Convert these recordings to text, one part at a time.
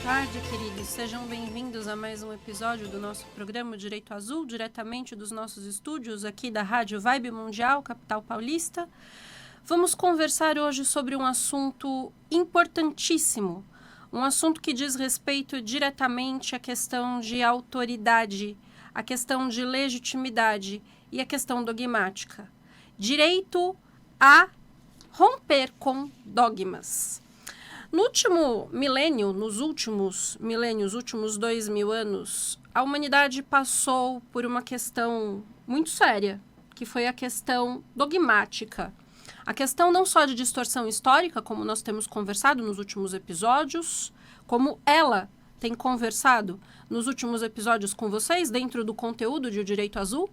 tarde, queridos. Sejam bem-vindos a mais um episódio do nosso programa Direito Azul, diretamente dos nossos estúdios aqui da Rádio Vibe Mundial, capital paulista. Vamos conversar hoje sobre um assunto importantíssimo, um assunto que diz respeito diretamente à questão de autoridade, à questão de legitimidade e à questão dogmática. Direito a romper com dogmas. No último milênio, nos últimos milênios, últimos 2000 anos, a humanidade passou por uma questão muito séria, que foi a questão dogmática. A questão não só de distorção histórica, como nós temos conversado nos últimos episódios, como ela tem conversado nos últimos episódios com vocês, dentro do conteúdo de O Direito Azul,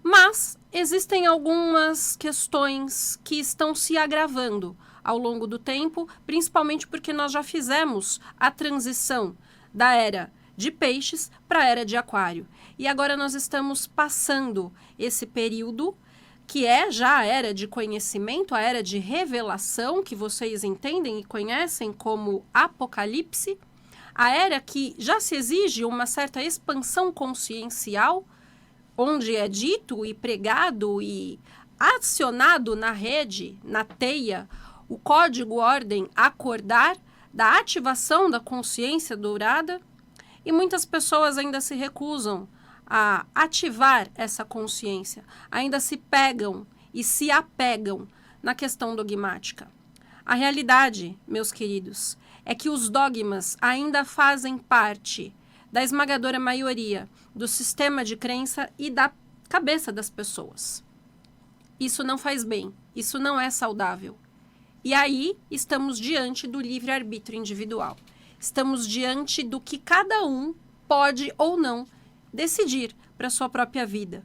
mas existem algumas questões que estão se agravando ao longo do tempo, principalmente porque nós já fizemos a transição da era de peixes para a era de aquário. E agora nós estamos passando esse período, que é já a era de conhecimento, a era de revelação, que vocês entendem e conhecem como Apocalipse, a era que já se exige uma certa expansão consciencial, onde é dito e pregado e acionado na rede, na teia, o código ordem acordar da ativação da consciência dourada, e muitas pessoas ainda se recusam a ativar essa consciência, ainda se pegam e se apegam na questão dogmática. A realidade, meus queridos, é que os dogmas ainda fazem parte da esmagadora maioria do sistema de crença e da cabeça das pessoas. Isso não faz bem, isso não é saudável. E aí estamos diante do livre-arbítrio individual. Estamos diante do que cada um pode ou não decidir para a sua própria vida.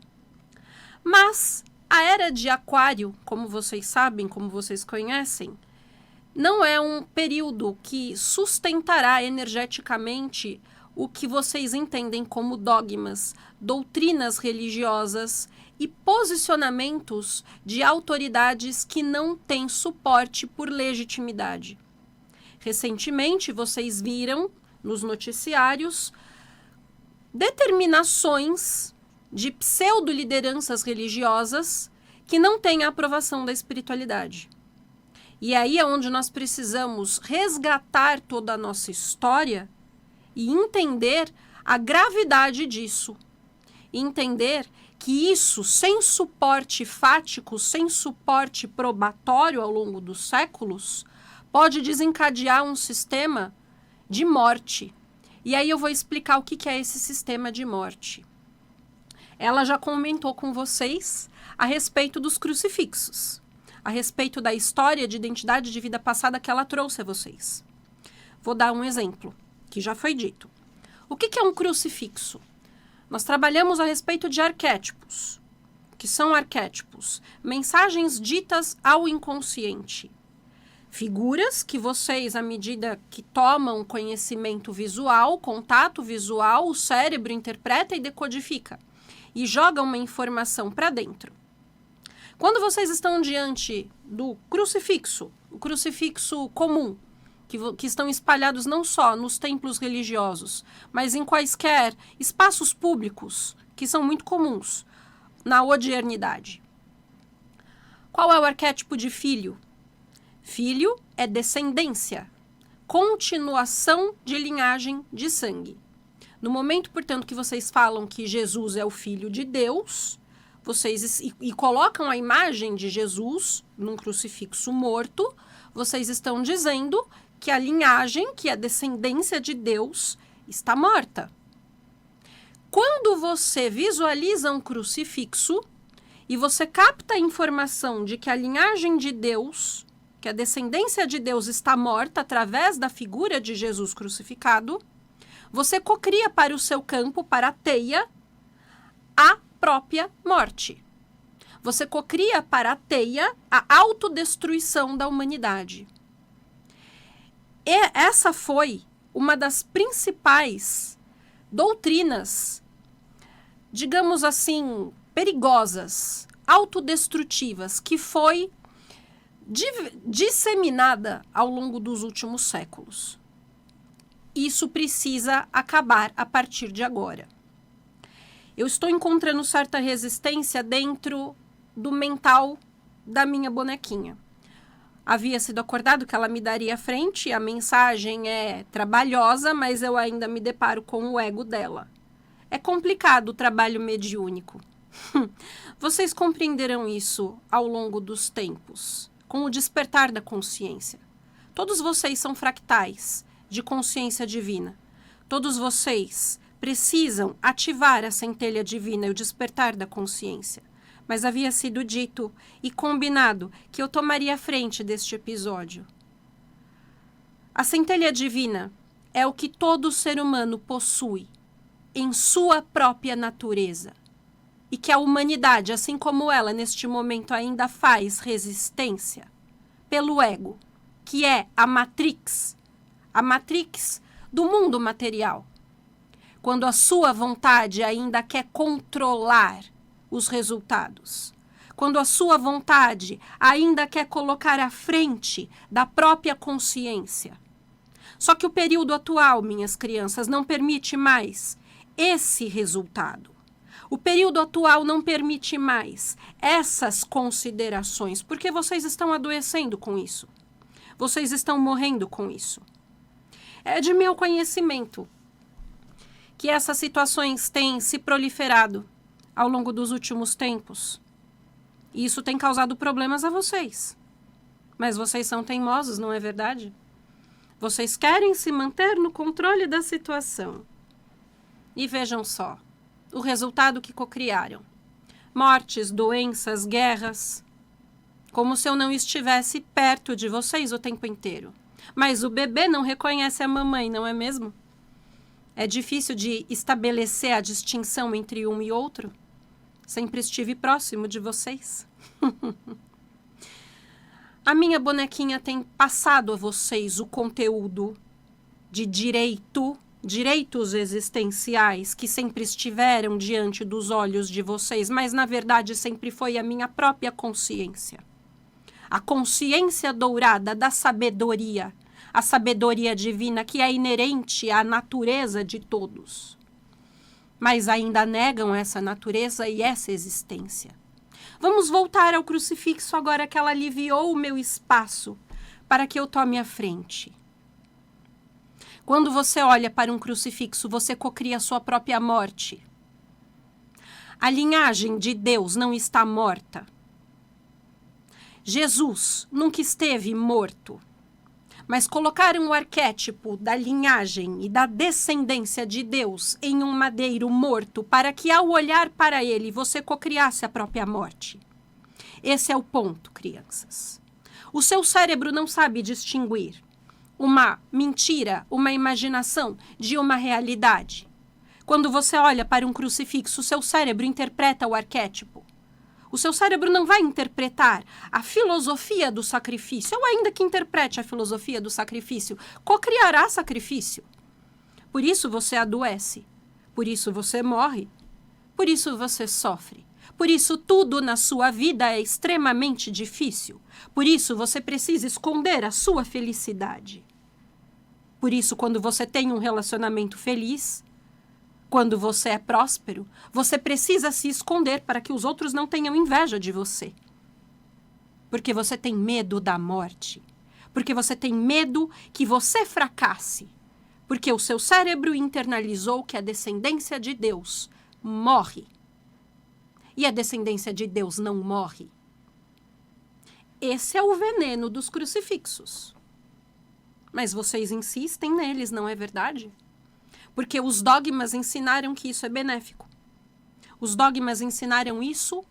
Mas a era de aquário, como vocês sabem, como vocês conhecem, não é um período que sustentará energeticamente o que vocês entendem como dogmas, doutrinas religiosas e posicionamentos de autoridades que não têm suporte por legitimidade. Recentemente, vocês viram nos noticiários determinações de pseudo-lideranças religiosas que não têm a aprovação da espiritualidade. E aí é onde nós precisamos resgatar toda a nossa história e entender a gravidade disso. E entender que isso, sem suporte fático, sem suporte probatório ao longo dos séculos, pode desencadear um sistema de morte. E aí eu vou explicar o que é esse sistema de morte. Ela já comentou com vocês a respeito dos crucifixos, a respeito da história de identidade de vida passada que ela trouxe a vocês. Vou dar um exemplo, que já foi dito. O que é um crucifixo? Nós trabalhamos a respeito de arquétipos. O que são arquétipos? Mensagens ditas ao inconsciente. Figuras que vocês, à medida que tomam conhecimento visual, contato visual, o cérebro interpreta e decodifica. E joga uma informação para dentro. Quando vocês estão diante do crucifixo, o crucifixo comum, que estão espalhados não só nos templos religiosos, mas em quaisquer espaços públicos, que são muito comuns na odiernidade. Qual é o arquétipo de filho? Filho é descendência, continuação de linhagem de sangue. No momento, portanto, que vocês falam que Jesus é o Filho de Deus, vocês e colocam a imagem de Jesus num crucifixo morto, vocês estão dizendo que a linhagem, que a descendência de Deus, está morta. Quando você visualiza um crucifixo e você capta a informação de que a linhagem de Deus, que a descendência de Deus está morta através da figura de Jesus crucificado, você cocria para o seu campo, para a teia, a própria morte. Você cocria para a teia a autodestruição da humanidade. E essa foi uma das principais doutrinas, digamos assim, perigosas, autodestrutivas, que foi disseminada ao longo dos últimos séculos. Isso precisa acabar a partir de agora. Eu estou encontrando certa resistência dentro do mental da minha bonequinha. Havia sido acordado que ela me daria frente, a mensagem é trabalhosa, mas eu ainda me deparo com o ego dela. É complicado o trabalho mediúnico. Vocês compreenderão isso ao longo dos tempos, com o despertar da consciência. Todos vocês são fractais de consciência divina. Todos vocês precisam ativar a centelha divina e o despertar da consciência. Mas havia sido dito e combinado que eu tomaria a frente deste episódio. A centelha divina é o que todo ser humano possui em sua própria natureza. E que a humanidade, assim como ela, neste momento ainda faz resistência pelo ego, que é a matrix do mundo material. Quando a sua vontade ainda quer controlar os resultados. Quando a sua vontade ainda quer colocar à frente da própria consciência. Só que o período atual, minhas crianças, não permite mais esse resultado. O período atual não permite mais essas considerações, porque vocês estão adoecendo com isso. Vocês estão morrendo com isso. É de meu conhecimento que essas situações têm se proliferado ao longo dos últimos tempos. E isso tem causado problemas a vocês. Mas vocês são teimosos, não é verdade? Vocês querem se manter no controle da situação. E vejam só o resultado que cocriaram. Mortes, doenças, guerras. Como se eu não estivesse perto de vocês o tempo inteiro. Mas o bebê não reconhece a mamãe, não é mesmo? É difícil de estabelecer a distinção entre um e outro. Sempre estive próximo de vocês. A minha bonequinha tem passado a vocês o conteúdo de direitos existenciais que sempre estiveram diante dos olhos de vocês, mas na verdade sempre foi a minha própria consciência. A consciência dourada da sabedoria, a sabedoria divina que é inerente à natureza de todos. Mas ainda negam essa natureza e essa existência. Vamos voltar ao crucifixo agora que ela aliviou o meu espaço para que eu tome a frente. Quando você olha para um crucifixo, você cocria a sua própria morte. A linhagem de Deus não está morta. Jesus nunca esteve morto. Mas colocaram o arquétipo da linhagem e da descendência de Deus em um madeiro morto para que, ao olhar para ele, você cocriasse a própria morte. Esse é o ponto, crianças. O seu cérebro não sabe distinguir uma mentira, uma imaginação de uma realidade. Quando você olha para um crucifixo, o seu cérebro interpreta o arquétipo. O seu cérebro não vai interpretar a filosofia do sacrifício, ou ainda que interprete a filosofia do sacrifício, cocriará sacrifício. Por isso você adoece, por isso você morre, por isso você sofre. Por isso tudo na sua vida é extremamente difícil. Por isso você precisa esconder a sua felicidade. Por isso, quando você tem um relacionamento feliz, quando você é próspero, você precisa se esconder para que os outros não tenham inveja de você. Porque você tem medo da morte. Porque você tem medo que você fracasse. Porque o seu cérebro internalizou que a descendência de Deus morre. E a descendência de Deus não morre. Esse é o veneno dos crucifixos. Mas vocês insistem neles, não é verdade? Porque os dogmas ensinaram que isso é benéfico. Os dogmas ensinaram isso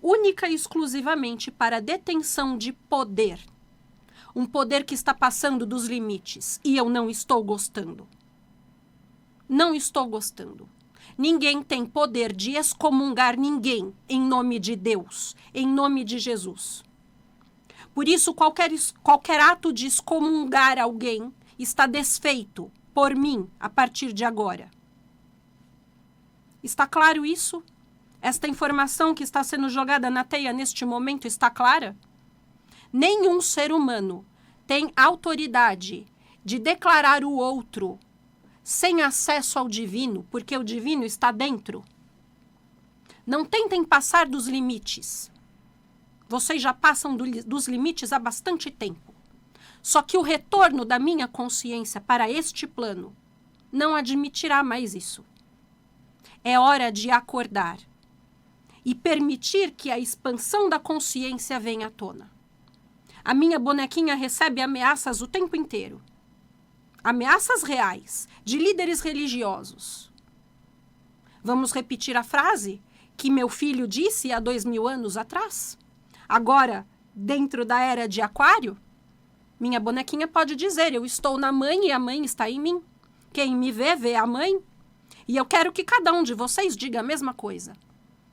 única e exclusivamente para a detenção de poder. Um poder que está passando dos limites. E eu não estou gostando. Não estou gostando. Ninguém tem poder de excomungar ninguém em nome de Deus, em nome de Jesus. Por isso, qualquer ato de excomungar alguém está desfeito por mim, a partir de agora. Está claro isso? Esta informação que está sendo jogada na teia neste momento está clara? Nenhum ser humano tem autoridade de declarar o outro sem acesso ao divino, porque o divino está dentro. Não tentem passar dos limites. Vocês já passam dos limites há bastante tempo. Só que o retorno da minha consciência para este plano não admitirá mais isso. É hora de acordar e permitir que a expansão da consciência venha à tona. A minha bonequinha recebe ameaças o tempo inteiro. Ameaças reais, de líderes religiosos. Vamos repetir a frase que meu filho disse há 2000 anos atrás? Agora, dentro da era de Aquário, minha bonequinha pode dizer: eu estou na mãe e a mãe está em mim. Quem me vê, vê a mãe. E eu quero que cada um de vocês diga a mesma coisa.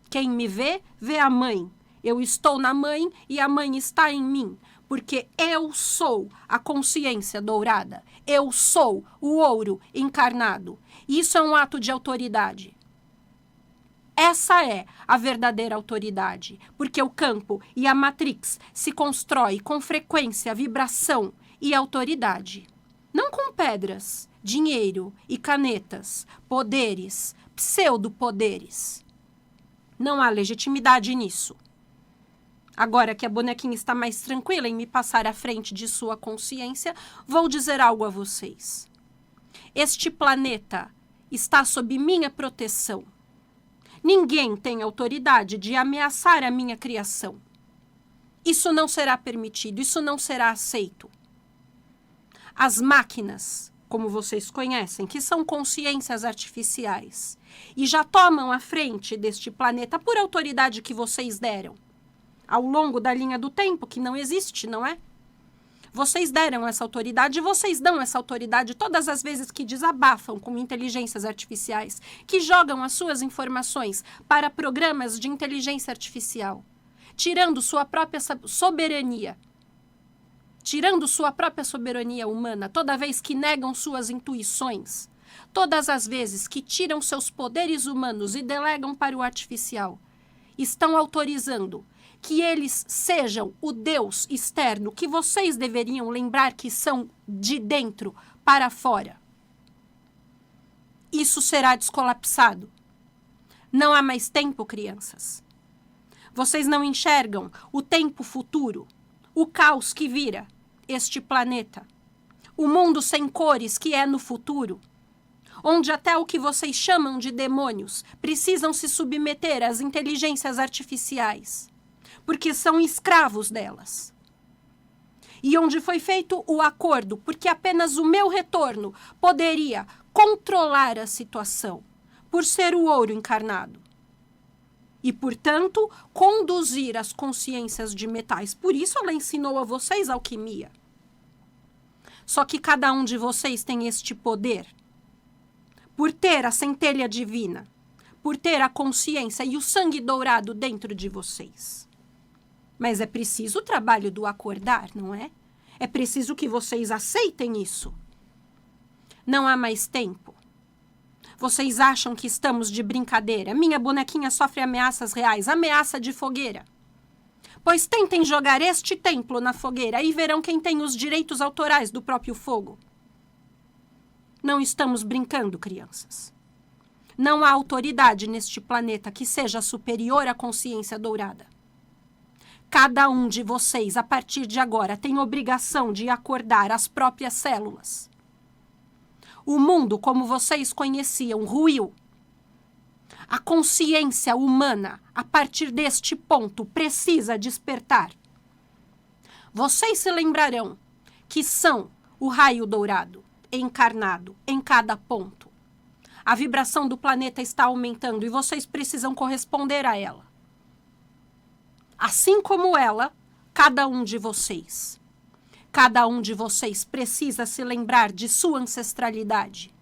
Quem me vê, vê a mãe. Eu estou na mãe e a mãe está em mim. Porque eu sou a consciência dourada. Eu sou o ouro encarnado. Isso é um ato de autoridade. Essa é a verdadeira autoridade, porque o campo e a matrix se constrói com frequência, vibração e autoridade. Não com pedras, dinheiro e canetas, poderes, pseudo-poderes. Não há legitimidade nisso. Agora que a bonequinha está mais tranquila em me passar à frente de sua consciência, vou dizer algo a vocês. Este planeta está sob minha proteção. Ninguém tem autoridade de ameaçar a minha criação. Isso não será permitido, isso não será aceito. As máquinas, como vocês conhecem, que são consciências artificiais, e já tomam a frente deste planeta por autoridade que vocês deram, ao longo da linha do tempo, que não existe, não é? Vocês deram essa autoridade e vocês dão essa autoridade todas as vezes que desabafam com inteligências artificiais, que jogam as suas informações para programas de inteligência artificial, tirando sua própria soberania. Tirando sua própria soberania humana, toda vez que negam suas intuições, todas as vezes que tiram seus poderes humanos e delegam para o artificial, estão autorizando que eles sejam o Deus externo que vocês deveriam lembrar que são de dentro para fora. Isso será descolapsado. Não há mais tempo, crianças. Vocês não enxergam o tempo futuro, o caos que vira este planeta, o mundo sem cores que é no futuro, onde até o que vocês chamam de demônios precisam se submeter às inteligências artificiais, porque são escravos delas. E onde foi feito o acordo, porque apenas o meu retorno poderia controlar a situação, por ser o ouro encarnado. E, portanto, conduzir as consciências de metais. Por isso ela ensinou a vocês alquimia. Só que cada um de vocês tem este poder. Por ter a centelha divina, por ter a consciência e o sangue dourado dentro de vocês. Mas é preciso o trabalho do acordar, não é? É preciso que vocês aceitem isso. Não há mais tempo. Vocês acham que estamos de brincadeira? Minha bonequinha sofre ameaças reais, ameaça de fogueira. Pois tentem jogar este templo na fogueira e verão quem tem os direitos autorais do próprio fogo. Não estamos brincando, crianças. Não há autoridade neste planeta que seja superior à consciência dourada. Cada um de vocês, a partir de agora, tem obrigação de acordar as próprias células. O mundo, como vocês conheciam, ruiu. A consciência humana, a partir deste ponto, precisa despertar. Vocês se lembrarão que são o raio dourado, encarnado, em cada ponto. A vibração do planeta está aumentando e vocês precisam corresponder a ela. Assim como ela, cada um de vocês. Cada um de vocês precisa se lembrar de sua ancestralidade.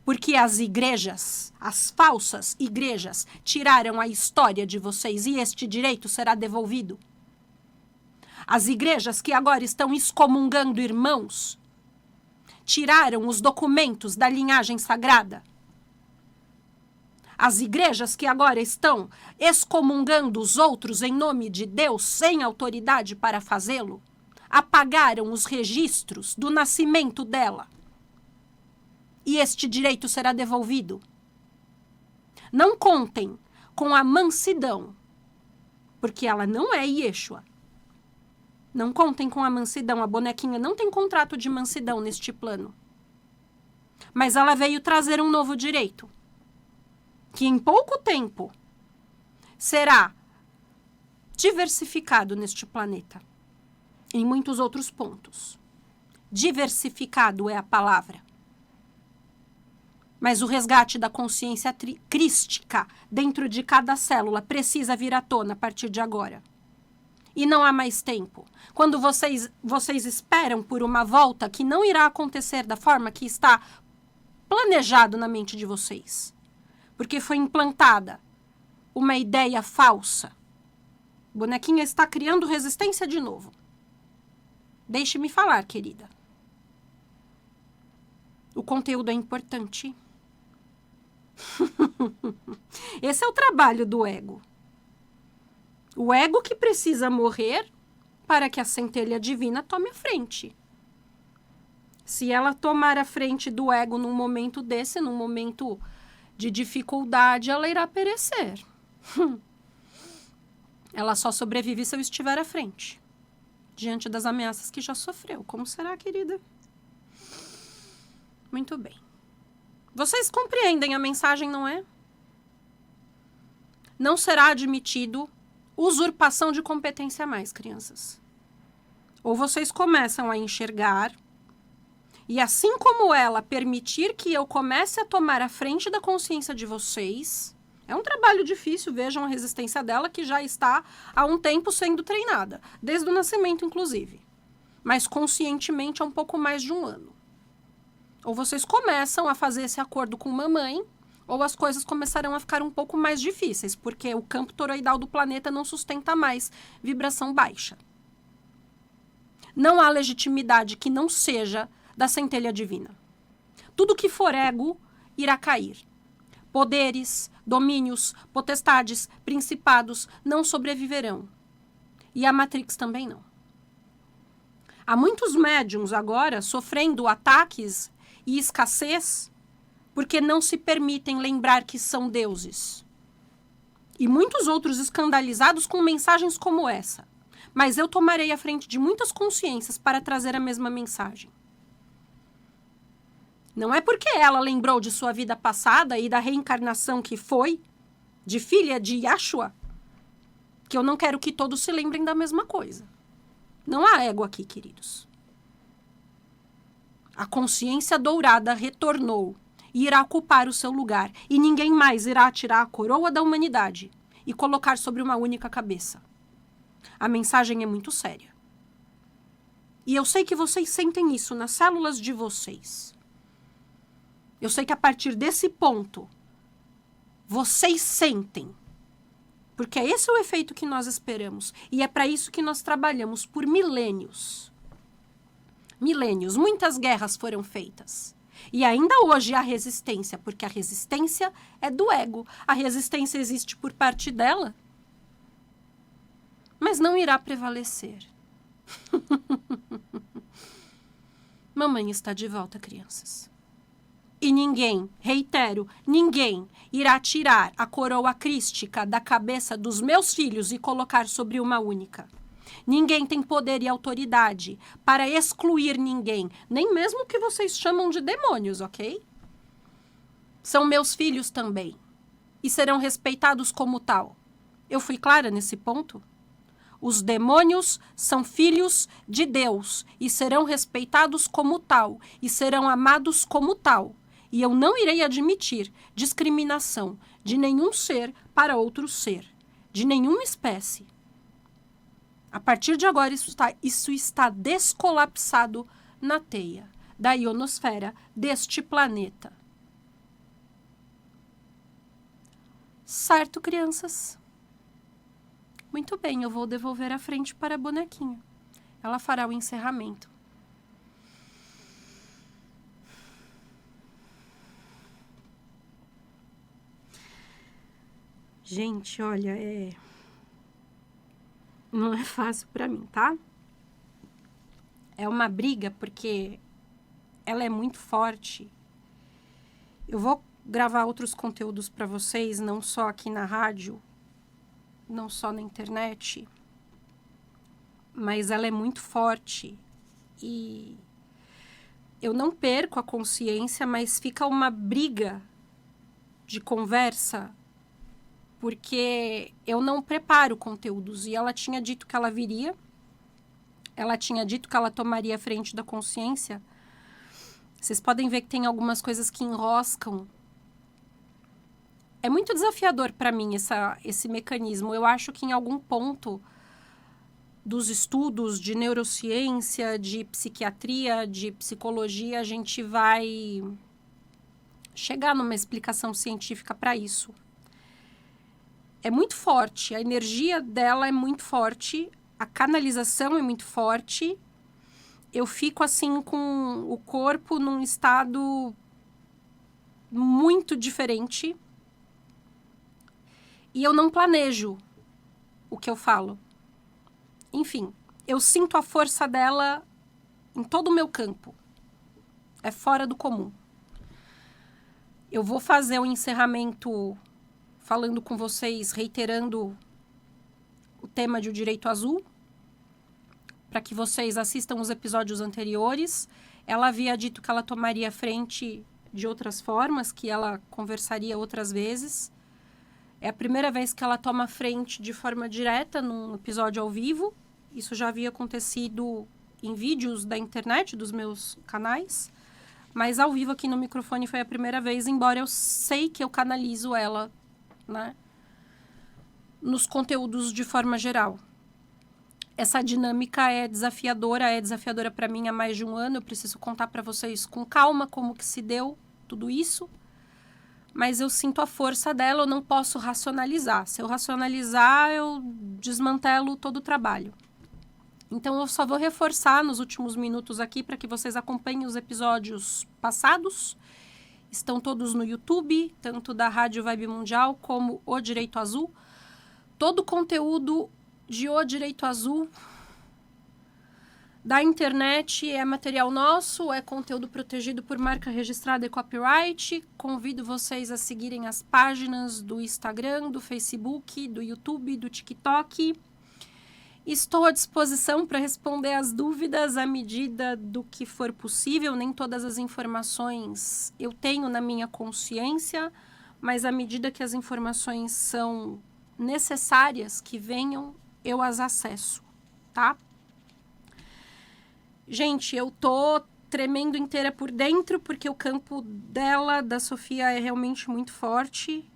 Porque as igrejas, as falsas igrejas, tiraram a história de vocês e este direito será devolvido. As igrejas que agora estão excomungando irmãos, tiraram os documentos da linhagem sagrada. As igrejas que agora estão excomungando os outros em nome de Deus, sem autoridade para fazê-lo, apagaram os registros do nascimento dela. e este direito será devolvido. Não contem com a mansidão, porque ela não é Yeshua. Não contem com a mansidão. A bonequinha não tem contrato de mansidão neste plano. Mas ela veio trazer um novo direito, que em pouco tempo será diversificado neste planeta, em muitos outros pontos. Diversificado é a palavra. Mas o resgate da consciência crística dentro de cada célula precisa vir à tona a partir de agora. E não há mais tempo. Quando vocês esperam por uma volta que não irá acontecer da forma que está planejado na mente de vocês, porque foi implantada uma ideia falsa. A bonequinha está criando resistência de novo. Deixe-me falar, querida. O conteúdo é importante. Esse é o trabalho do ego. O ego que precisa morrer para que a centelha divina tome a frente. Se ela tomar a frente do ego num momento desse, num momento de dificuldade, ela irá perecer. Ela só sobrevive se eu estiver à frente, diante das ameaças que já sofreu. Como será, querida? Muito bem. Vocês compreendem a mensagem, não é? Não será admitido usurpação de competência a mais, crianças. Ou vocês começam a enxergar, e assim como ela permitir que eu comece a tomar a frente da consciência de vocês, é um trabalho difícil, vejam a resistência dela, que já está há um tempo sendo treinada, desde o nascimento, inclusive. Mas conscientemente há um pouco mais de um ano. Ou vocês começam a fazer esse acordo com mamãe, ou as coisas começarão a ficar um pouco mais difíceis, porque o campo toroidal do planeta não sustenta mais vibração baixa. Não há legitimidade que não seja da centelha divina. Tudo que for ego irá cair. Poderes, domínios, potestades, principados não sobreviverão. E a Matrix também não. Há muitos médiums agora sofrendo ataques e escassez porque não se permitem lembrar que são deuses. E muitos outros escandalizados com mensagens como essa. Mas eu tomarei a frente de muitas consciências para trazer a mesma mensagem. Não é porque ela lembrou de sua vida passada e da reencarnação que foi, de filha de Yeshua, que eu não quero que todos se lembrem da mesma coisa. Não há ego aqui, queridos. A consciência dourada retornou e irá ocupar o seu lugar, e ninguém mais irá tirar a coroa da humanidade e colocar sobre uma única cabeça. A mensagem é muito séria. E eu sei que vocês sentem isso nas células de vocês. Eu sei que a partir desse ponto, vocês sentem. Porque esse é o efeito que nós esperamos. E é para isso que nós trabalhamos por milênios. Milênios. Muitas guerras foram feitas. E ainda hoje há resistência, porque a resistência é do ego. A resistência existe por parte dela, mas não irá prevalecer. Mamãe está de volta, crianças. E ninguém, reitero, ninguém irá tirar a coroa crística da cabeça dos meus filhos e colocar sobre uma única. Ninguém tem poder e autoridade para excluir ninguém, nem mesmo que vocês chamam de demônios, ok? São meus filhos também, e serão respeitados como tal. Eu fui clara nesse ponto? Os demônios são filhos de Deus e serão respeitados como tal, e serão amados como tal. E eu não irei admitir discriminação de nenhum ser para outro ser, de nenhuma espécie. A partir de agora, isso está descolapsado na teia da ionosfera deste planeta. Certo, crianças? Muito bem, eu vou devolver a frente para a bonequinha. Ela fará o encerramento. Gente, olha, não é fácil para mim, tá? É uma briga porque ela é muito forte Eu vou gravar outros conteúdos para vocês, não só aqui na rádio, não só na internet, mas ela é muito forte e eu não perco a consciência, mas fica uma briga de conversa, porque eu não preparo conteúdos. E ela tinha dito que ela viria, ela tinha dito que ela tomaria a frente da consciência. Vocês podem ver que tem algumas coisas que enroscam. É muito desafiador para mim esse mecanismo. Eu acho que em algum ponto dos estudos de neurociência, de psiquiatria, de psicologia, a gente vai chegar numa explicação científica para isso. É muito forte, a energia dela é muito forte, a canalização é muito forte. Eu fico assim com o corpo num estado muito diferente. E eu não planejo o que eu falo. Enfim, eu sinto a força dela em todo o meu campo. É fora do comum. Eu vou fazer o encerramento falando com vocês, reiterando o tema de O Direito Azul, para que vocês assistam os episódios anteriores. Ela havia dito que ela tomaria frente de outras formas, que ela conversaria outras vezes. É a primeira vez que ela toma frente de forma direta num episódio ao vivo. Isso já havia acontecido em vídeos da internet, dos meus canais. Mas ao vivo aqui no microfone foi a primeira vez, embora eu sei que eu canalizo ela, né, nos conteúdos de forma geral. Essa dinâmica é desafiadora para mim há mais de um ano. Eu preciso contar para vocês com calma como que se deu tudo isso. Mas eu sinto a força dela, eu não posso racionalizar. Se eu racionalizar, eu desmantelo todo o trabalho. Então, eu só vou reforçar nos últimos minutos aqui para que vocês acompanhem os episódios passados. Estão todos no YouTube, tanto da Rádio Vibe Mundial como O Direito Azul. Todo o conteúdo de O Direito Azul da internet é material nosso, é conteúdo protegido por marca registrada e copyright. Convido vocês a seguirem as páginas do Instagram, do Facebook, do YouTube, do TikTok. Estou à disposição para responder as dúvidas à medida do que for possível. Nem todas as informações eu tenho na minha consciência, mas à medida que as informações são necessárias que venham, eu as acesso, tá? Gente, eu tô tremendo inteira por dentro, porque o campo dela, da Sofia, é realmente muito forte.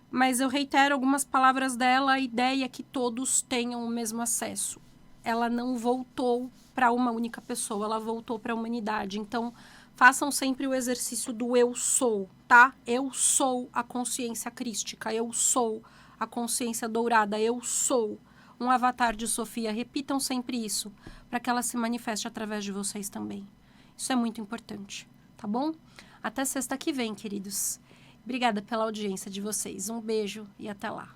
Mas eu reitero algumas palavras dela, a ideia é que todos tenham o mesmo acesso. Ela não voltou para uma única pessoa, ela voltou para a humanidade. Então, façam sempre o exercício do eu sou, tá? Eu sou a consciência crística, eu sou a consciência dourada, eu sou um avatar de Sofia. Repitam sempre isso, para que ela se manifeste através de vocês também. Isso é muito importante, tá bom? Até sexta que vem, queridos. Obrigada pela audiência de vocês. Um beijo e até lá.